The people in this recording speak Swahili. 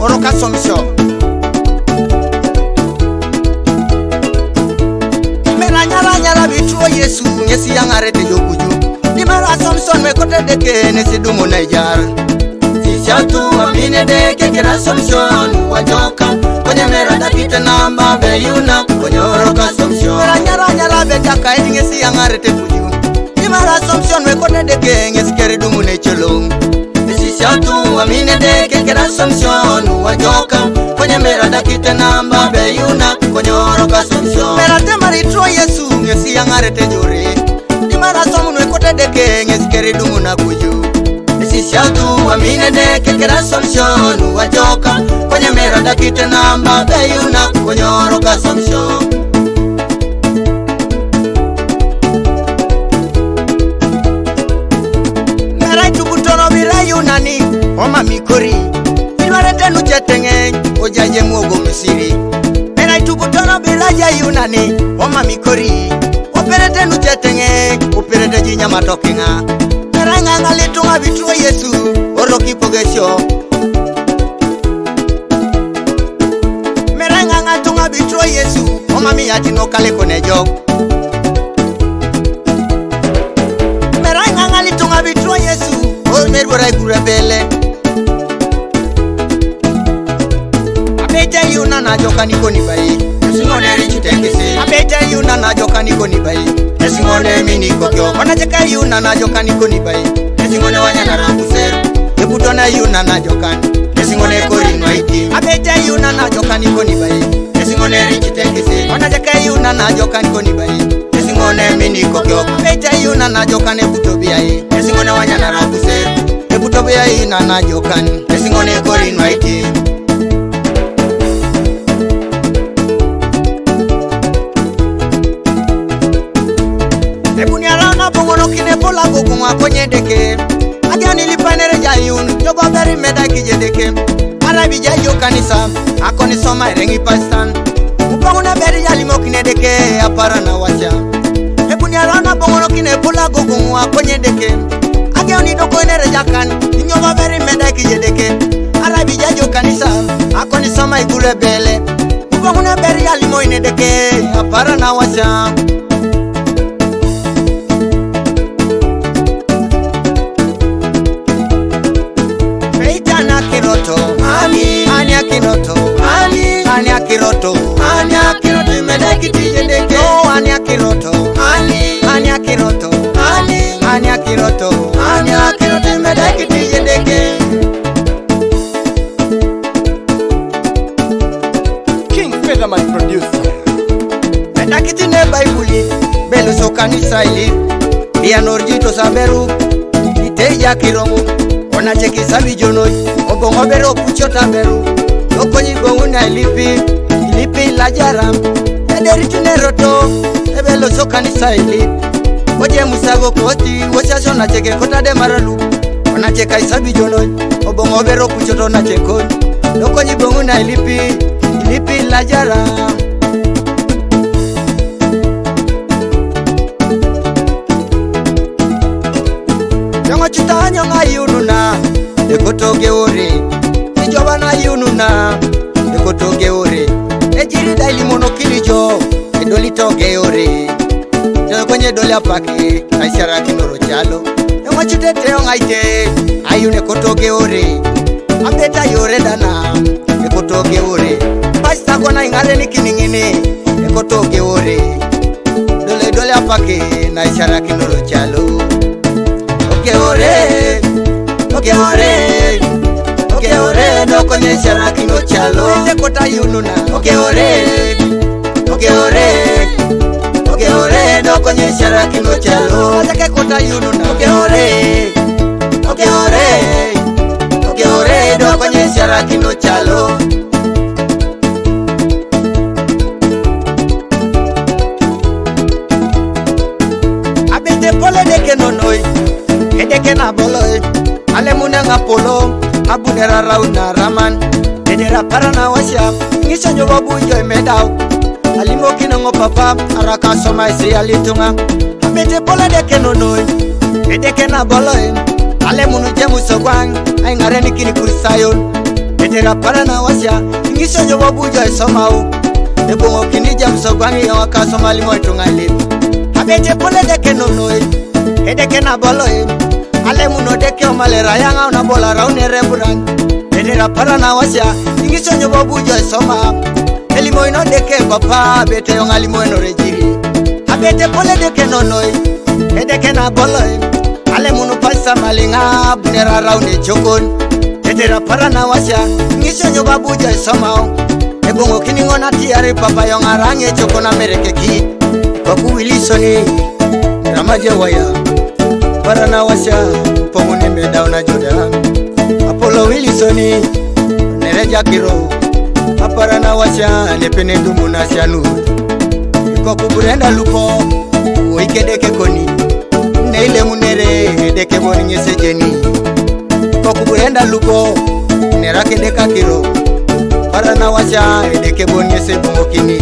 Oroka somsho Mera nyala bitro Yesu Nyesi yangarete jokuju Dimara somson mekote deke nesi dumo Niger Sishatu amine deke kera somson wajoka Kwenye mera dakite namba beyuna Kwenye oroka somsho Mera nyala betaka eti nyesi yangarete kuju Dimara somson mekote deke nyesi kere dumo necholong Sishatu amine deke kera somson wajoka Kwenye mera dakite namba beyuna Kwenye oroka somsho Mera temari tro Yesu nyesi yangarete jore Dimara somu mekote deke nyesi kere dumo na kuju Sishatu amine deke kera somson wajoka Kwenye mera dakite namba beyuna Kwenye oroka somsho Mera itubutono bila yunani Oma mikori Ilwarete nuchetenge Ojaje muogo misiri Mera itubutono bila yunani Oma mikori Operete nuchetenge Operete jinya matokinga Mera nganga litunga vitro Yesu Oroki pogesho Mera nganga tunga vitro Yesu Oma miyati no kale konejo Mera nganga litunga vitro Yesu Merwara kurabele Abete yuna na joka niko ni bai Singone richi tekisi Abete yuna na joka niko ni bai Singone mini kokyo Wanacheka yuna na joka niko ni bai Singone wanyana rambuseru Yebutona yuna na joka Singone kori nwaiti Abete yuna na joka niko ni bai Singone richi tekisi Wanacheka yuna na joka niko ni bai Singone mini kokyo Abete yuna na joka nebutobia Singone wanyana rambuseru Yebutobia yuna na joka Singone kori nwaiti Ebuniarana bongono kinepola gugungwa kwenye deke Adia nilipanere jayun Joba beri meda kije deke Arabi jayo kanisa Ako nisoma irengi pastan Upanguna beri jalimo kine deke Apara na wacha Ebuniarana bongono kinepola gugungwa kwenye deke Adia nidoko enere jakan Nyoba beri meda kije deke Arabi jayo kanisa Ako nisoma igule bele Upanguna beri jalimo ine deke Apara na wacha Anya kiroto Anya kiroto medaki tijendeke Oh anya kiroto Anya kiroto Anya kiroto medaki tijendeke King Featherman producer Medaki tine baibuli Belu so kanisa ili Dia norjito saberu Iteja kirongu Ona cheki sabi jonoi Obongo bero puchota beru Yoko nyigongu na ilipi la jaram Ederi tuneroto Ebelo so kanisa ili Oje musago koti Wosasho na cheke kota de maralu Ona cheka isabi jonoi Obongo bero puchota na chekoni Yoko nyigongu na ilipi la jaram Yongo chutanya nga yununa Ekotoge ore Nijoba na yununa Ekotoge ore Ejiri daili mono kilijo Edoli toge ore Jano kwenye doli apake Aishara kinoro chalo Yongo chutete yonga ite Ayune kotoge ore Abeta yore dana Ekotoge ore Pasta kona ingare nikiningine Ekotoge ore Dole apake Aishara kinoro chalo Oke ore Doko nyeshara kino chalo Ete kota yununa Oke ore Doko nyeshara kino chalo Ete kota yununa Oke ore Doko nyeshara kino chalo Abete pole deke nonoi Edeke na boloi Ale munanga polo Abunera rauna raman Dedera parana wasya Ngisha nyoba bujo imedao Alimo kinango papa Araka soma isi alitunga Abete pole deke nonoi Edeke na boloi Ale munu jemu sogwang Ay ngare nikini kurisayon Dedera parana wasya ngiso nyo babuja somau ebongo kinija msogwangi wakaso malimo itungali habete pole deke nonoi edeke na boloi ale muno deke omalera yanga una bola raune reburan edera para na wasya ngiso nyo babuja soma elimo ino deke papa bete yongali moeno rejiri habete pole deke nonoi edeke na boloi ale muno pasa malinga bunera raune chokon edera para na wasya ngiso nyo babuja somao ebongo kiningona tiare papa yongarange chokona merekeki babu wilisoni ramaje waya para na wasya pomone medauna joda apolo wilisoni nereja kiro apara na wasya lepene dumuna syanu ko kuburenda lupo oikedeke koni neile munere deke boninge sejeni ko kuburenda lupo nerake deka kiro para na wasya edeke bonye se bongo kini